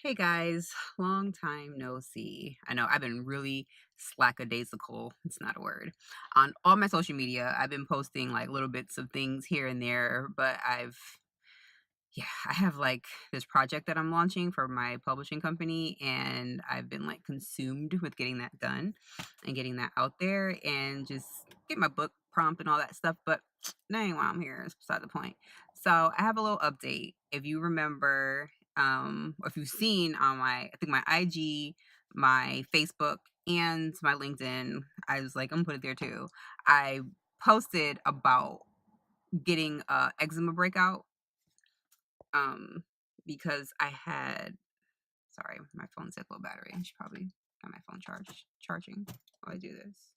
Hey guys, long time no see. I know I've been really slackadaisical, it's not a word, on all my social media. I've been posting like little bits of things here and there, but I have like this project that I'm launching for my publishing company, and I've been like consumed with getting that done and getting that out there and just get my book prompt and all that stuff. But that ain't why I'm here. It's beside the point. So I have a little update. If you remember, or if you've seen on I think my IG, my Facebook, and my LinkedIn, I was like, I'm gonna put it there too. I posted about getting eczema breakout um, because I had sorry, my phone's at low battery. I should probably have my phone charging while I do this.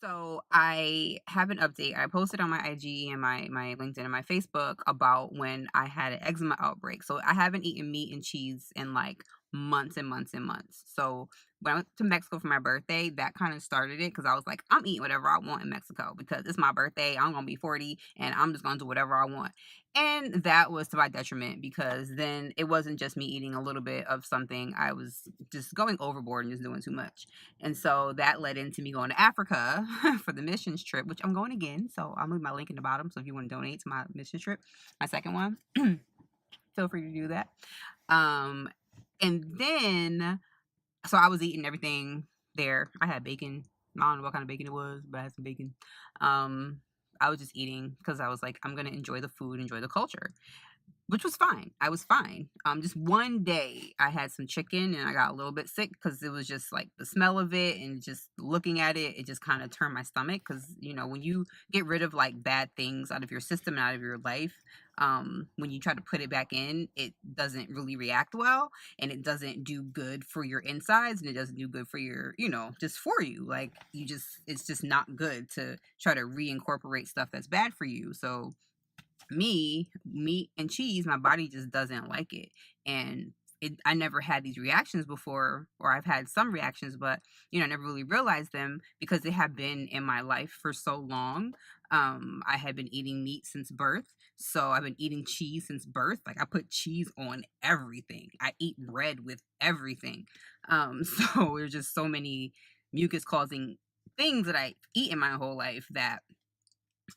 So I have an update. I posted on my IG and my LinkedIn and my Facebook about when I had an eczema outbreak. So I haven't eaten meat and cheese in like months and months and months. So when I went to Mexico for my birthday, that kind of started it because I was like, I'm eating whatever I want in Mexico because it's my birthday. I'm gonna be 40 and I'm just gonna do whatever I want. And that was to my detriment because then it wasn't just me eating a little bit of something. I was just going overboard and just doing too much. And so that led into me going to Africa for the missions trip, which I'm going again. So I'll leave my link in the bottom. So if you want to donate to my mission trip, my second one, feel free to do that. Um, and then, so I was eating everything there. I had bacon. I don't know what kind of bacon it was, but I had some bacon. Um, I was just eating because I was like, I'm going to enjoy the food, enjoy the culture, which was fine. I was fine. Just one day I had some chicken and I got a little bit sick because it was just like the smell of it and just looking at it, it just kind of turned my stomach. Because when you get rid of like bad things out of your system and out of your life, when you try to put it back in, it doesn't really react well, and it doesn't do good for your insides, and it doesn't do good for your, just for you. Like it's just not good to try to reincorporate stuff that's bad for you. So me, meat and cheese, my body just doesn't like it. And I never had these reactions before, or I've had some reactions, but I never really realized them because they have been in my life for so long. I had been eating meat since birth, so I've been eating cheese since birth. Like I put cheese on everything. I eat bread with everything. So there's just so many mucus causing things that I eat in my whole life that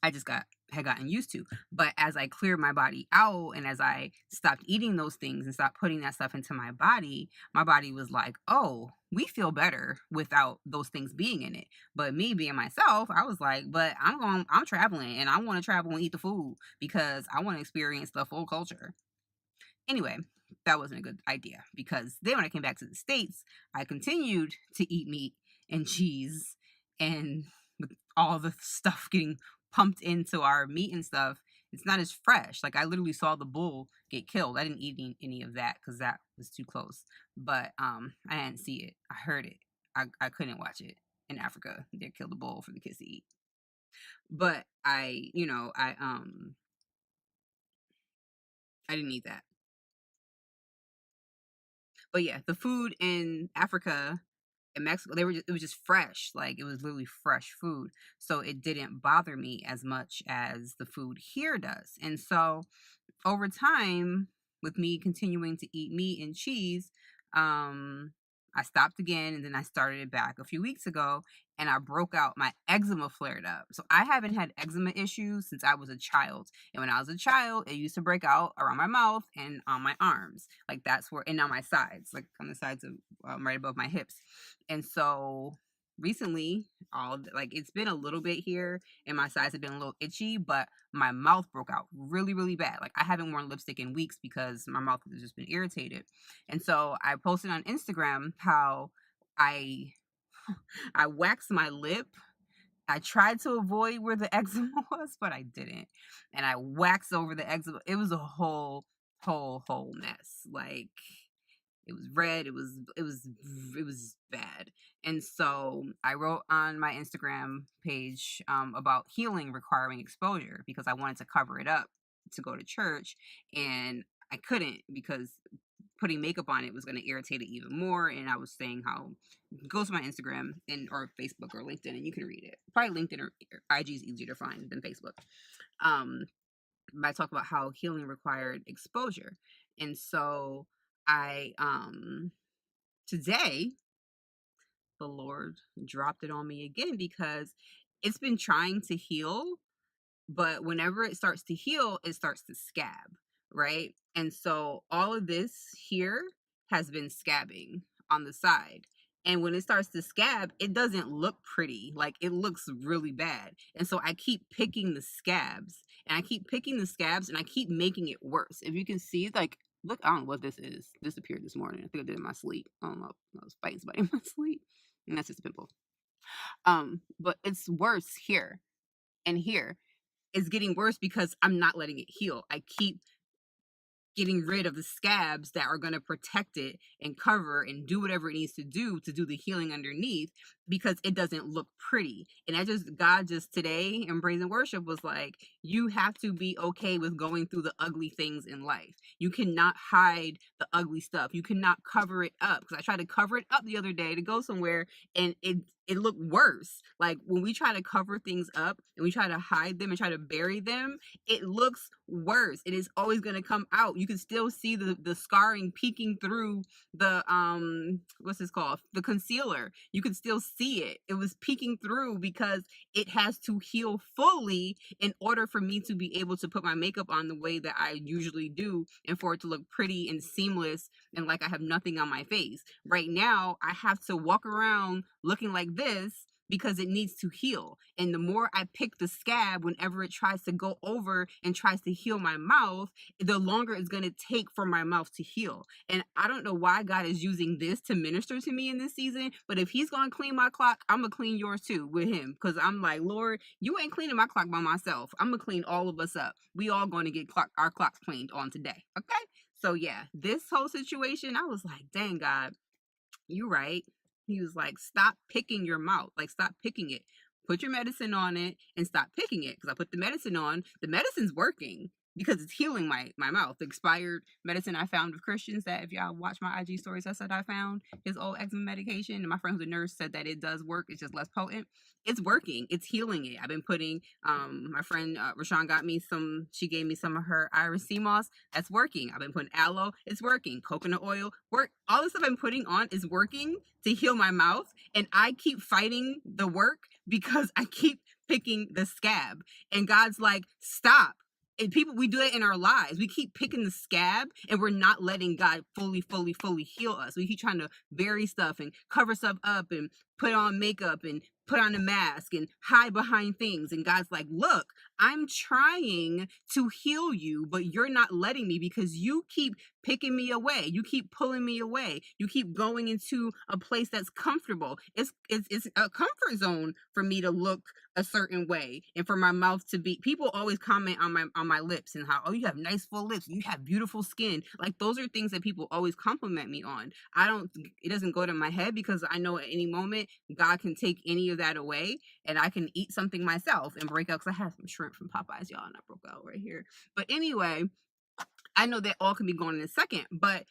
I just had gotten used to. But as I cleared my body out and as I stopped eating those things and stopped putting that stuff into my body was like, "Oh, we feel better without those things being in it." But me being myself, I was like, "But I'm traveling and I want to travel and eat the food because I want to experience the full culture." Anyway, that wasn't a good idea because then when I came back to the States, I continued to eat meat and cheese, and with all the stuff getting pumped into our meat and stuff, it's not as fresh. Like I literally saw the bull get killed. I didn't eat any of that because that was too close. But I didn't see it. I heard it. I couldn't watch it. In Africa, they killed the bull for the kids to eat. But I didn't eat that. But yeah, the food in Africa and Mexico, it was just fresh. Like it was literally fresh food. So it didn't bother me as much as the food here does. And so over time, with me continuing to eat meat and cheese, um, I stopped again and then I started it back a few weeks ago, and I broke out. My eczema flared up. So I haven't had eczema issues since I was a child. And when I was a child, it used to break out around my mouth and on my arms. Like that's where, and on my sides, like on the sides of right above my hips. And so recently, like it's been a little bit here and my sides have been a little itchy, but my mouth broke out really, really bad. Like I haven't worn lipstick in weeks because my mouth has just been irritated. And so I posted on Instagram how I I waxed my lip. I tried to avoid where the eczema was, but I didn't. And I waxed over the eczema. It was a whole mess. Like it was red. It was bad. And so I wrote on my Instagram page about healing requiring exposure because I wanted to cover it up to go to church, and I couldn't because putting makeup on it was going to irritate it even more. And I was saying how go to my Instagram and or Facebook or LinkedIn and you can read it. Probably LinkedIn or IG is easier to find than Facebook. Um, I talk about how healing required exposure, and so I today the Lord dropped it on me again because it's been trying to heal, but whenever it starts to heal, it starts to scab, right? And so all of this here has been scabbing on the side. And when it starts to scab, it doesn't look pretty. Like it looks really bad. And so I keep picking the scabs and I keep picking the scabs and I keep making it worse. If you can see, like, look, I don't know what this is. This appeared this morning. I think I did it in my sleep. I don't know. I was fighting somebody in my sleep. And that's just a pimple. But it's worse here and here. It's getting worse because I'm not letting it heal. I keep getting rid of the scabs that are going to protect it and cover and do whatever it needs to do the healing underneath because it doesn't look pretty. And I just, God just today in praise and worship was like, you have to be okay with going through the ugly things in life. You cannot hide the ugly stuff. You cannot cover it up, because I tried to cover it up the other day to go somewhere and it looked worse. Like when we try to cover things up and we try to hide them and try to bury them, it looks worse. It is always going to come out. You can still see the scarring peeking through the what's this called, the concealer. You can still see it. It was peeking through because it has to heal fully in order for me to be able to put my makeup on the way that I usually do and for it to look pretty and seamless and like I have nothing on my face. Right now I have to walk around looking like this because it needs to heal. And the more I pick the scab whenever it tries to go over and tries to heal my mouth, the longer it's going to take for my mouth to heal. And I don't know why God is using this to minister to me in this season, but if he's going to clean my clock, I'm going to clean yours too with him. Because I'm like, Lord, you ain't cleaning my clock by myself. I'm going to clean all of us up. We all going to get our clocks cleaned on today. Okay? So yeah, this whole situation, I was like, dang, God, you right. He was like, stop picking your mouth. Like, stop picking it. Put your medicine on it and stop picking it. Because I put the medicine on. The medicine's working because it's healing my mouth. The expired medicine I found of Christians, that if y'all watch my IG stories, I said I found his old eczema medication. And my friend who's a nurse said that it does work. It's just less potent. It's working. It's healing it. I've been putting, my friend Rashawn got me some, she gave me some of her Iris sea moss. That's working. I've been putting aloe. It's working. Coconut oil. All the stuff I'm putting on is working to heal my mouth. And I keep fighting the work because I keep picking the scab. And God's like, stop. And people, we do it in our lives. We keep picking the scab and we're not letting God fully heal us. We keep trying to bury stuff and cover stuff up and put on makeup and put on a mask and hide behind things. And God's like, look, I'm trying to heal you, but you're not letting me because you keep picking me away. You keep pulling me away. You keep going into a place that's comfortable. It's a comfort zone for me to look a certain way and for my mouth to be, people always comment on my lips and how, oh, you have nice full lips, you have beautiful skin. Like those are things that people always compliment me on. It doesn't go to my head because I know at any moment God can take any of that away and I can eat something myself and break out, because I have some shrimp from Popeyes, y'all, and I broke out right here. But anyway, I know that all can be gone in a second, but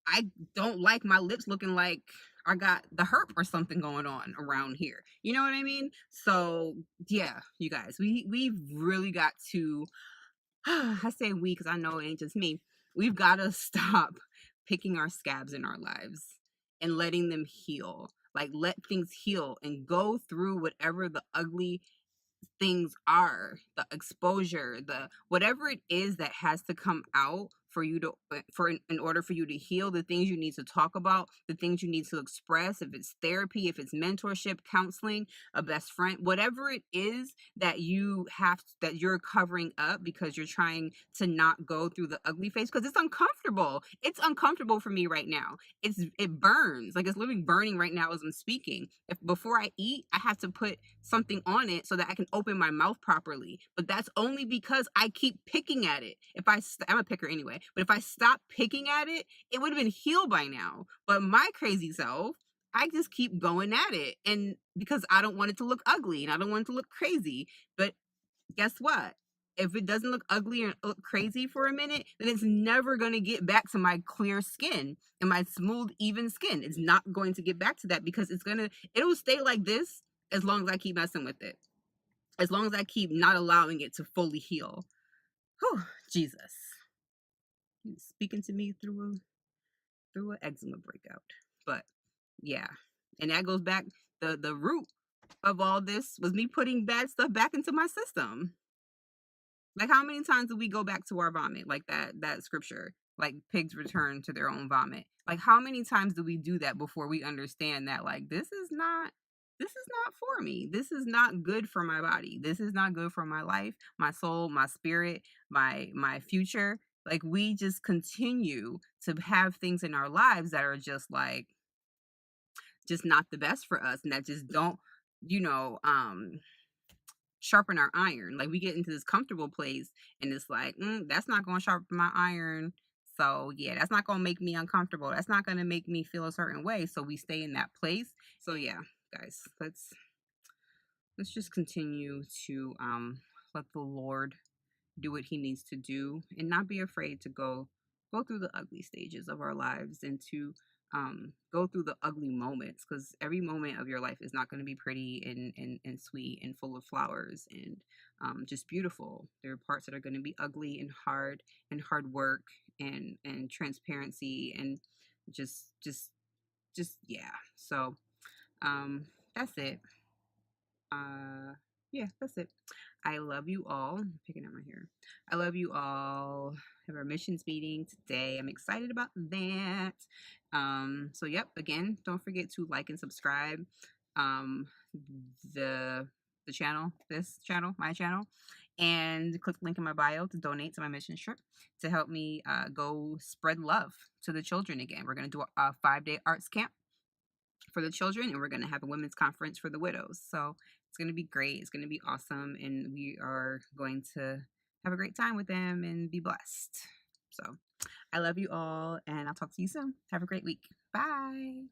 I don't like my lips looking like I got the herp or something going on around here. You know what I mean? So yeah, you guys, we've really got to I say we because I know it ain't just me. We've got to stop picking our scabs in our lives and letting them heal. Like let things heal and go through whatever the ugly things are, the exposure, the whatever it is that has to come out for you to in order for you to heal, the things you need to talk about, the things you need to express, if it's therapy, if it's mentorship, counseling, a best friend, whatever it is that that you're covering up because you're trying to not go through the ugly phase, because it's uncomfortable. It's uncomfortable for me right now. It burns. Like it's literally burning right now as I'm speaking. If before I eat, I have to put something on it so that I can open my mouth properly. But that's only because I keep picking at it. I'm a picker anyway, but if I stopped picking at it, it would have been healed by now. But my crazy self, I just keep going at it. And because I don't want it to look ugly and I don't want it to look crazy. But guess what? If it doesn't look ugly or look crazy for a minute, then it's never going to get back to my clear skin and my smooth, even skin. It's not going to get back to that because it'll stay like this as long as I keep messing with it. As long as I keep not allowing it to fully heal. Whew, Jesus. He's speaking to me through through an eczema breakout. But yeah, and that goes back, the root of all this was me putting bad stuff back into my system. Like, how many times do we go back to our vomit? Like that scripture, like pigs return to their own vomit. Like, how many times do we do that before we understand that, like, this is not for me. This is not good for my body. This is not good for my life, my soul, my spirit, my future. Like, we just continue to have things in our lives that are just like just not the best for us, and that just don't, you know, sharpen our iron. Like, we get into this comfortable place and it's like, that's not going to sharpen my iron. So yeah, that's not going to make me uncomfortable. That's not going to make me feel a certain way. So we stay in that place. So yeah, guys, let's just continue to let the Lord do what he needs to do and not be afraid to go through the ugly stages of our lives and to go through the ugly moments, because every moment of your life is not going to be pretty and sweet and full of flowers and just beautiful. There are parts that are going to be ugly and hard work and transparency and just yeah. So that's it. Yeah, that's it. I love you all. I'm picking up my hair. I love you all. Have our missions meeting today. I'm excited about that. So yep, again, don't forget to like and subscribe um the the channel, this channel, my channel, and click the link in my bio to donate to my mission trip to help me go spread love to the children again. We're gonna do a 5-day arts camp for the children, and we're going to have a women's conference for the widows. So it's going to be great. It's going to be awesome, and we are going to have a great time with them and be blessed. So I love you all, and I'll talk to you soon. Have a great week. Bye.